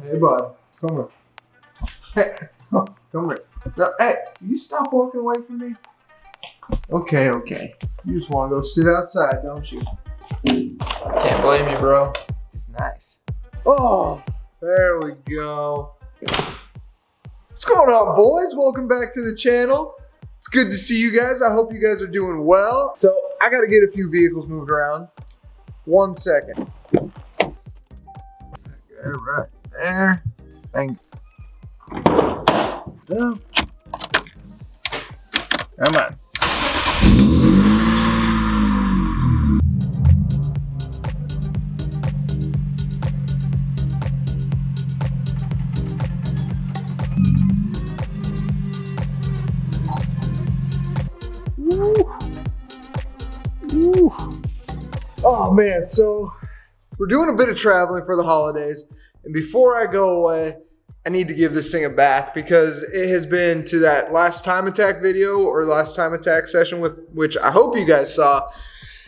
Hey, bud. Come here. Hey, come here. No, hey, you stop walking away from me? Okay, okay. You just want to go sit outside, don't you? Can't blame you, bro. It's nice. Oh, there we go. What's going on, boys? Welcome back to the channel. It's good to see you guys. I hope you guys are doing well. So I got to get a few vehicles moved around. 1 second. Okay, right there. Thank you. Come on. Woo. Oh man, so we're doing a bit of traveling for the holidays, and before I go away, I need to give this thing a bath because it has been to that last time attack video or last time attack session, with which I hope you guys saw,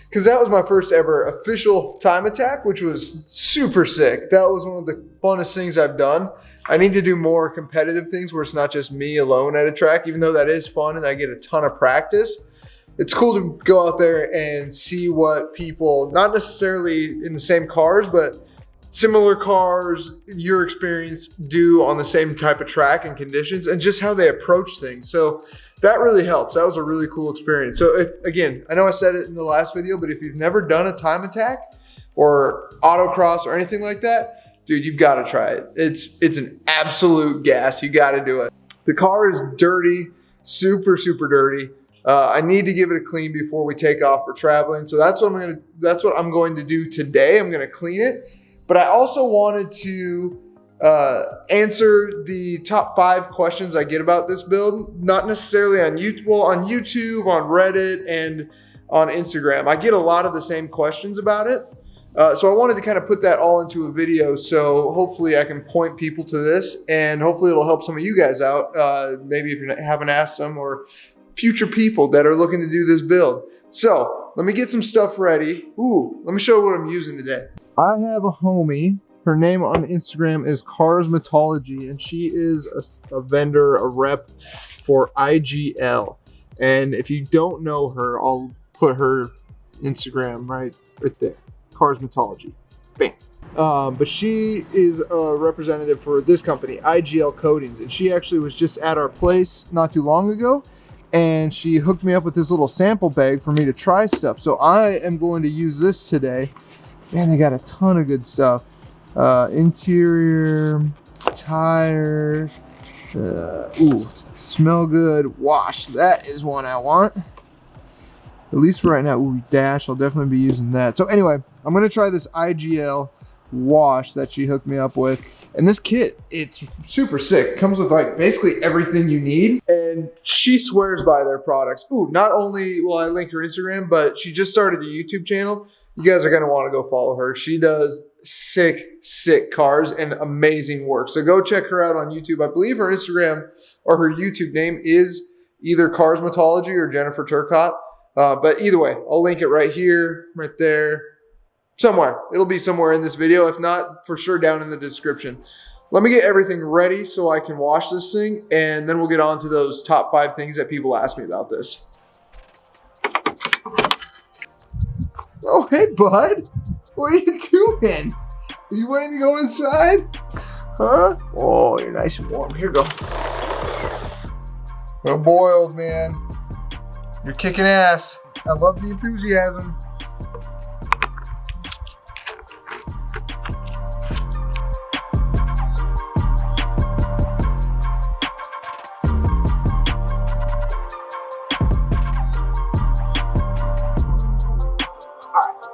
because that was my first ever official time attack, which was super sick. That was one of the funnest things I've done. I need to do more competitive things where it's not just me alone at a track, even though that is fun and I get a ton of practice. It's cool to go out there and see what people, not necessarily in the same cars, but similar cars, your experience, do on the same type of track and conditions, and just how they approach things. So that really helps. That was a really cool experience. So if, again, I know I said it in the last video, but if you've never done a time attack or autocross or anything like that, dude, you've got to try it. It's an absolute gas. You got to do it. The car is dirty, super, super dirty. I need to give it a clean before we take off for traveling. So that's what I'm going to do today. I'm going to clean it. But I also wanted to answer the top 5 questions I get about this build, not necessarily on YouTube, well, on YouTube, on Reddit, and on Instagram. I get a lot of the same questions about it. So I wanted to kind of put that all into a video. So hopefully I can point people to this, and hopefully it'll help some of you guys out. Maybe if you haven't asked them, or future people that are looking to do this build. So let me get some stuff ready. Ooh, let me show you what I'm using today. I have a homie. Her name on Instagram is Cosmetology, and she is a vendor, a rep for IGL. And if you don't know her, I'll put her Instagram right there. Cosmetology. Bam. But she is a representative for this company, IGL Coatings, and she actually was just at our place not too long ago, and she hooked me up with this little sample bag for me to try stuff. So I am going to use this today. Man, they got a ton of good stuff. Interior, tires, ooh, smell good, wash. That is one I want. At least for right now. Ooh, dash, I'll definitely be using that. So anyway, I'm gonna try this IGL wash that she hooked me up with. And this kit, it's super sick. It comes with like basically everything you need. And she swears by their products. Ooh, not only will I link her Instagram, but she just started a YouTube channel. You guys are gonna wanna go follow her. She does sick cars and amazing work. So go check her out on YouTube. I believe her Instagram or her YouTube name is either Cosmetology or Jennifer Turcotte. But either way, I'll link it right here, right there, somewhere. It'll be somewhere in this video. If not, for sure down in the description. Let me get everything ready so I can wash this thing, and then we'll get on to those top 5 things that people ask me about this. Oh, hey, bud. What are you doing? Are you waiting to go inside? Huh? Oh, you're nice and warm. Here you go. Well, boy, old man. You're kicking ass. I love the enthusiasm.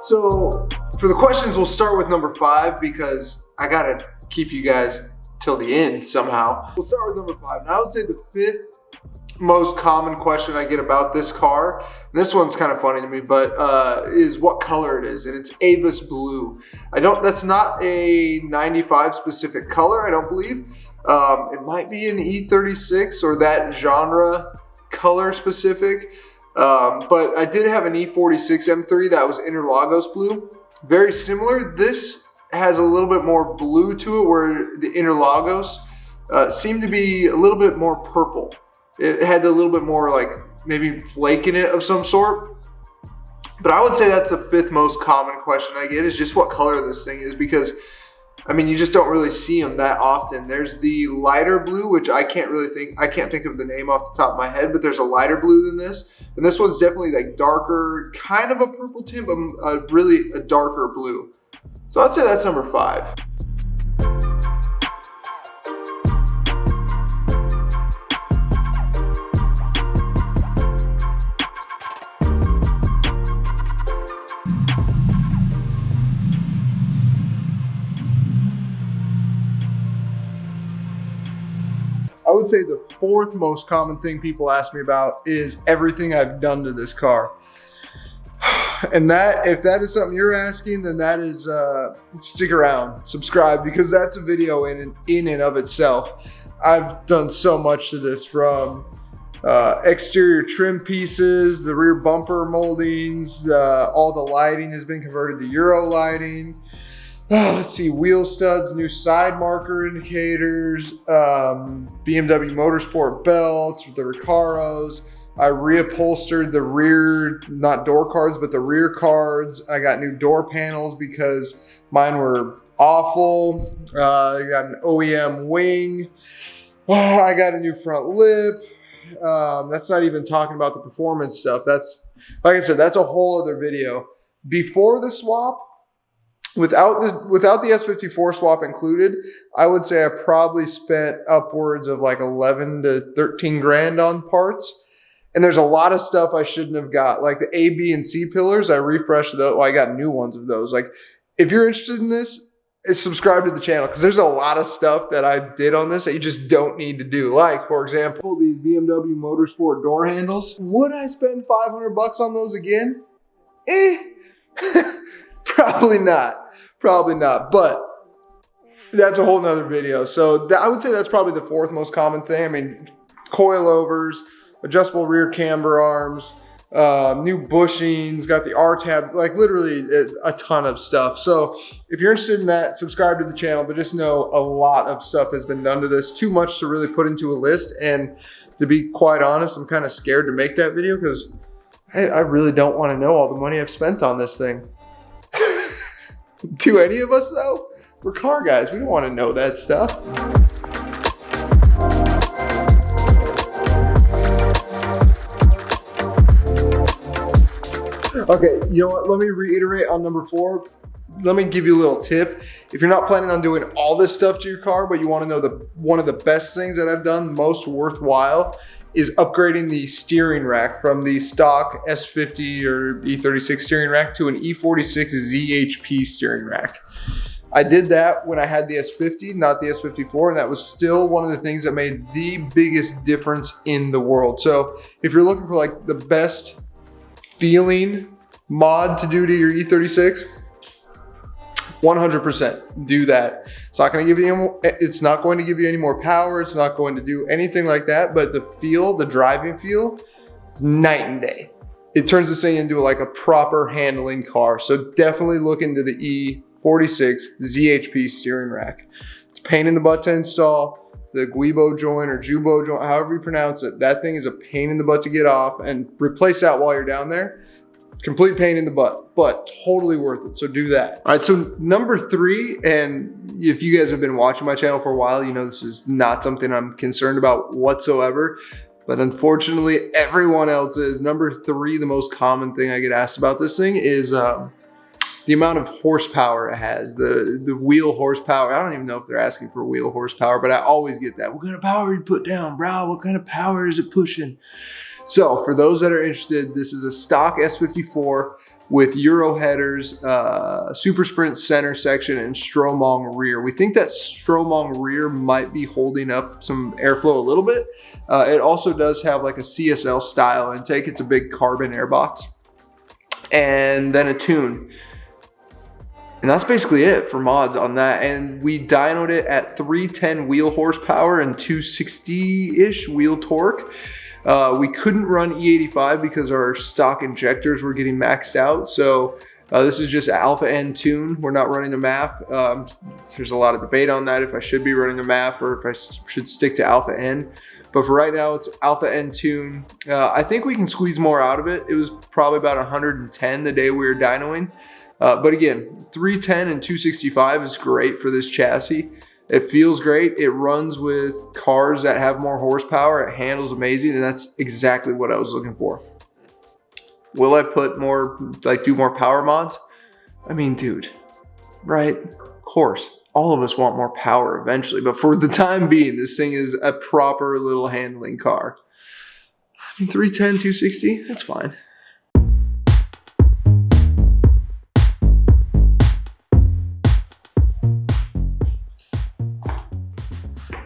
So for the questions, we'll start with number 5 because I gotta keep you guys till the end somehow. We'll start with number 5. Now I would say the 5th most common question I get about this car, and this one's kind of funny to me, but is what color it is, and it's Avis Blue. That's not a 95 specific color, I don't believe. It might be an E36 or that genre color specific. But I did have an E36 M3 that was Interlagos blue. Very similar. This has a little bit more blue to it, where the interlagos seemed to be a little bit more purple. It had a little bit more like maybe flake in it of some sort. But I would say that's the 5th most common question I get, is just what color this thing is, because I mean, you just don't really see them that often. There's the lighter blue, which I can't think of the name off the top of my head, but there's a lighter blue than this. And this one's definitely like darker, kind of a purple tint, but really a darker blue. So I'd say that's number 5. I would say the 4th most common thing people ask me about is everything I've done to this car. And that, if that is something you're asking, then that is, stick around, subscribe, because that's a video in and of itself. I've done so much to this, from exterior trim pieces, the rear bumper moldings, all the lighting has been converted to Euro lighting. Let's see, wheel studs, new side marker indicators, BMW Motorsport belts with the Recaros. I reupholstered the rear, not door cards, but the rear cards. I got new door panels because mine were awful. I got an OEM wing. I got a new front lip. That's not even talking about the performance stuff. That's, like I said, that's a whole other video. Before the swap, without the S54 swap included, I would say I probably spent upwards of like 11 to 13 grand on parts. And there's a lot of stuff I shouldn't have got, like the A, B, and C pillars. I refreshed those. Well, I got new ones of those. Like, if you're interested in this, subscribe to the channel, because there's a lot of stuff that I did on this that you just don't need to do. Like, for example, these BMW Motorsport door handles. Would I spend 500 bucks on those again? Probably not. Probably not. But that's a whole nother video. So I would say that's probably the 4th most common thing. I mean, coilovers, adjustable rear camber arms, new bushings, got the R-tab, like literally a ton of stuff. So if you're interested in that, subscribe to the channel, but just know a lot of stuff has been done to this. Too much to really put into a list. And to be quite honest, I'm kind of scared to make that video, because I really don't want to know all the money I've spent on this thing. Do any of us though? We're car guys, we don't want to know that stuff. Okay, you know what? Let me reiterate on number 4. Let me give you a little tip. If you're not planning on doing all this stuff to your car, but you want to know one of the best things that I've done, most worthwhile, is upgrading the steering rack from the stock S50 or E36 steering rack to an E46 ZHP steering rack. I did that when I had the S50, not the S54, and that was still one of the things that made the biggest difference in the world. So if you're looking for like the best feeling mod to do to your E36, 100% do that. It's not going to give you any more, it's not going to give you any more power. It's not going to do anything like that, but the feel, the driving feel, is night and day. It turns this thing into like a proper handling car. So definitely look into the E46 ZHP steering rack. It's a pain in the butt to install. The Guibo joint or Jubo joint, however you pronounce it, that thing is a pain in the butt to get off, and replace that while you're down there. Complete pain in the butt, but totally worth it. So do that. All right, so number 3, and if you guys have been watching my channel for a while, you know this is not something I'm concerned about whatsoever, but unfortunately everyone else is. Number 3, the most common thing I get asked about this thing is the amount of horsepower it has, the wheel horsepower. I don't even know if they're asking for wheel horsepower, but I always get that. What kind of power you put down, bro? What kind of power is it pushing? So for those that are interested, this is a stock S54 with Euro headers, Super Sprint center section, and Stromong rear. We think that Stromong rear might be holding up some airflow a little bit. It also does have like a CSL style intake. It's a big carbon airbox. And then a tune. And that's basically it for mods on that. And we dynoed it at 310 wheel horsepower and 260-ish wheel torque. We couldn't run E85 because our stock injectors were getting maxed out. So This is just alpha N tune. We're not running a MAF. There's a lot of debate on that, if I should be running a MAF or if I should stick to alpha N. But for right now, it's alpha N tune. I think we can squeeze more out of it. It was probably about 110 the day we were dynoing. But again, 310 and 265 is great for this chassis. It feels great. It runs with cars that have more horsepower. It handles amazing, and that's exactly what I was looking for. Will I put more, like do more power mods? I mean, dude, right? Of course, all of us want more power eventually, but for the time being, this thing is a proper little handling car. I mean, 310, 260, that's fine.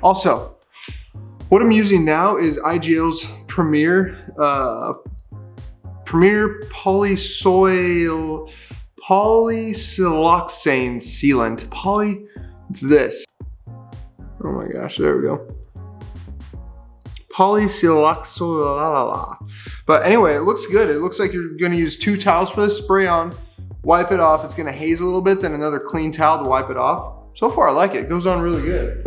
Also, what I'm using now is IGL's Premier polysiloxane sealant. It's this. Oh my gosh, there we go. Polysiloxane. But anyway, it looks good. It looks like you're gonna use 2 towels for this, spray on, wipe it off. It's gonna haze a little bit, then another clean towel to wipe it off. So far I like it. It goes on really good.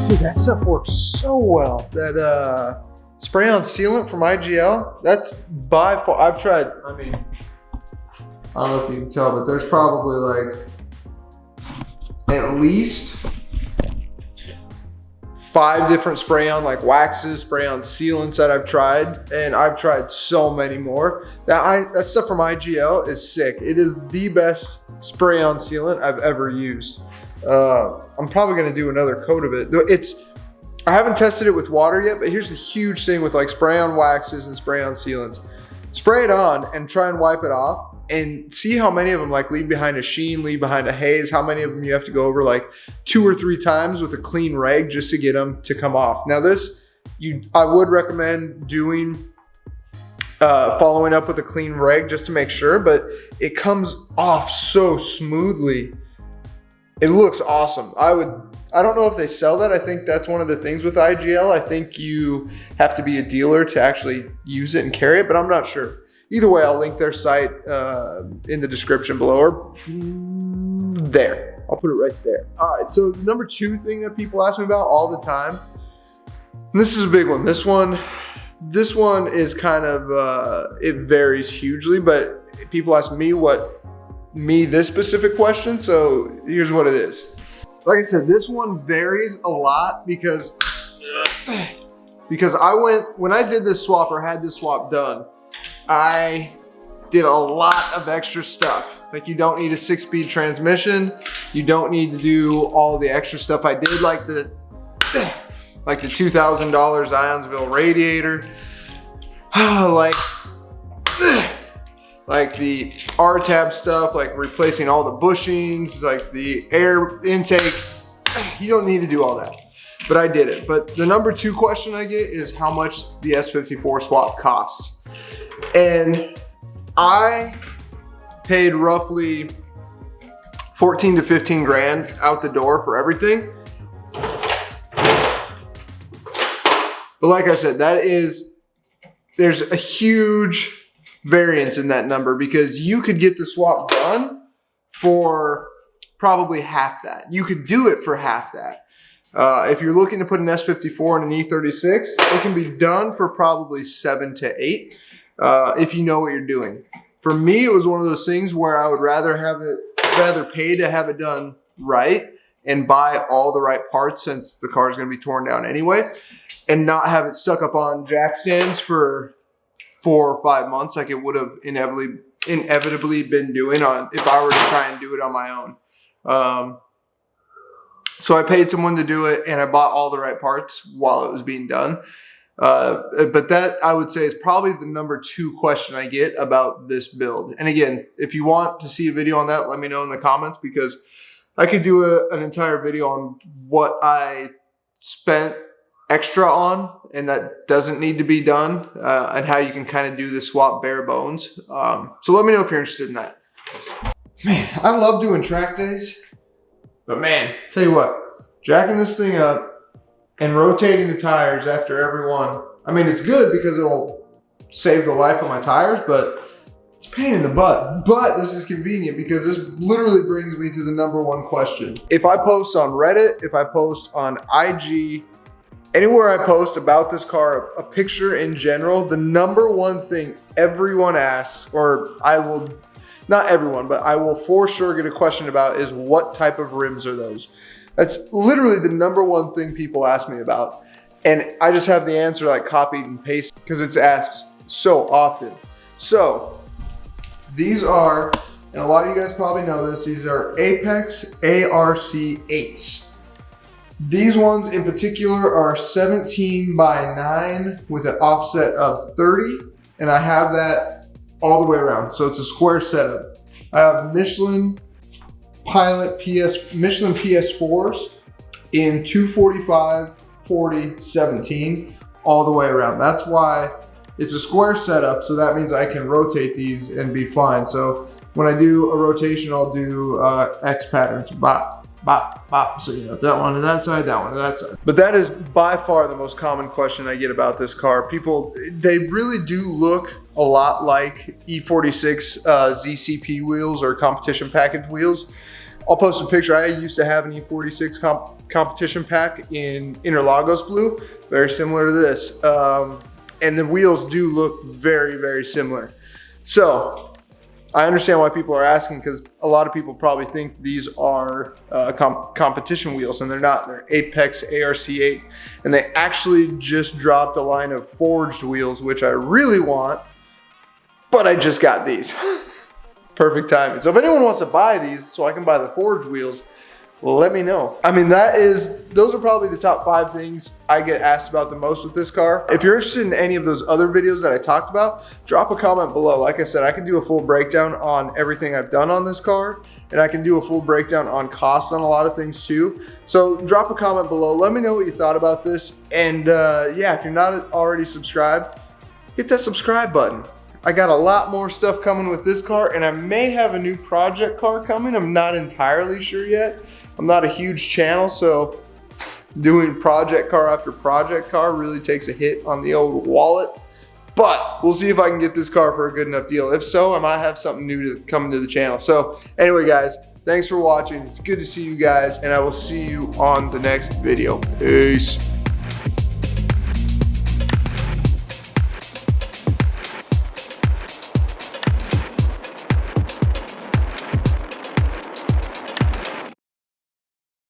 Dude, that stuff works so well. That spray on sealant from IGL, that's by far, I've tried, I mean, I don't know if you can tell, but there's probably like at least 5 different spray on like waxes, spray on sealants that I've tried, and I've tried so many more. That stuff from IGL is sick. It is the best spray on sealant I've ever used. I'm probably gonna do another coat of it. I haven't tested it with water yet, but here's the huge thing with like spray on waxes and spray on sealants. Spray it on and try and wipe it off and see how many of them like leave behind a sheen, leave behind a haze, how many of them you have to go over like 2 or 3 times with a clean rag just to get them to come off. Now this, I would recommend doing, following up with a clean rag just to make sure, but it comes off so smoothly. It looks awesome. I don't know if they sell that. I think that's one of the things with IGL. I think you have to be a dealer to actually use it and carry it, but I'm not sure. Either way, I'll link their site in the description below, or there. I'll put it right there. All right, so the number 2 thing that people ask me about all the time, and this is a big one. This one is kind of, it varies hugely, but people ask me this specific question, so here's what it is. Like I said, this one varies a lot because when I did this swap or had this swap done, I did a lot of extra stuff. Like you don't need a 6-speed transmission. You don't need to do all the extra stuff I did, like the $2,000 Zionsville radiator, like the R-tab stuff, like replacing all the bushings, like the air intake. You don't need to do all that, but I did it. But the number 2 question I get is how much the S54 swap costs. And I paid roughly 14 to 15 grand out the door for everything. But like I said, there's a huge variance in that number because you could get the swap done for probably half that. You could do it for half that. If you're looking to put an S54 in an E36, it can be done for probably 7 to 8 if you know what you're doing. For me, it was one of those things where I would rather pay to have it done right and buy all the right parts, since the car is going to be torn down anyway, and not have it stuck up on jack stands for 4 or 5 months like it would have inevitably been doing if I were to try and do it on my own. So I paid someone to do it, and I bought all the right parts while it was being done. But that, I would say, is probably the number 2 question I get about this build. And again, if you want to see a video on that, let me know in the comments, because I could do an entire video on what I spent extra on and that doesn't need to be done, and how you can kind of do the swap bare bones. So let me know if you're interested in that. Man, I love doing track days, but man, tell you what, jacking this thing up and rotating the tires after every one. I mean, it's good because it'll save the life of my tires, but it's a pain in the butt. But this is convenient because this literally brings me to the #1 question. If I post on Reddit, if I post on IG, anywhere I post about this car, a picture in general, the #1 thing everyone asks, or I will, not everyone, but I will for sure get a question about is what type of rims are those? That's literally the #1 thing people ask me about. And I just have the answer like copied and pasted because it's asked so often. So these are, and a lot of you guys probably know this, these are Apex ARC8s. These ones in particular are 17x9 with an offset of 30, and I have that all the way around. So it's a square setup. I have Michelin PS4s in 245, 40, 17, all the way around. That's why it's a square setup, so that means I can rotate these and be fine. So when I do a rotation, I'll do X patterns, bop, bop, bop. So you know, that one to that side, that one to that side. But that is by far the most common question I get about this car. People, they really do look a lot like E36 ZCP wheels or competition package wheels. I'll post a picture. I used to have an E46 competition pack in Interlagos blue, very similar to this. And the wheels do look very, very similar. So I understand why people are asking, because a lot of people probably think these are competition wheels, and they're not. They're Apex ARC8, and they actually just dropped a line of forged wheels, which I really want, but I just got these. Perfect timing. So if anyone wants to buy these so I can buy the forged wheels, let me know. I mean, those are probably the top 5 things I get asked about the most with this car. If you're interested in any of those other videos that I talked about, drop a comment below. Like I said, I can do a full breakdown on everything I've done on this car, and I can do a full breakdown on costs on a lot of things too. So drop a comment below. Let me know what you thought about this. And yeah, if you're not already subscribed, hit that subscribe button. I got a lot more stuff coming with this car, and I may have a new project car coming. I'm not entirely sure yet. I'm not a huge channel, so doing project car after project car really takes a hit on the old wallet. But we'll see if I can get this car for a good enough deal. If so, I might have something new to come to the channel. So anyway, guys, thanks for watching. It's good to see you guys, and I will see you on the next video. Peace.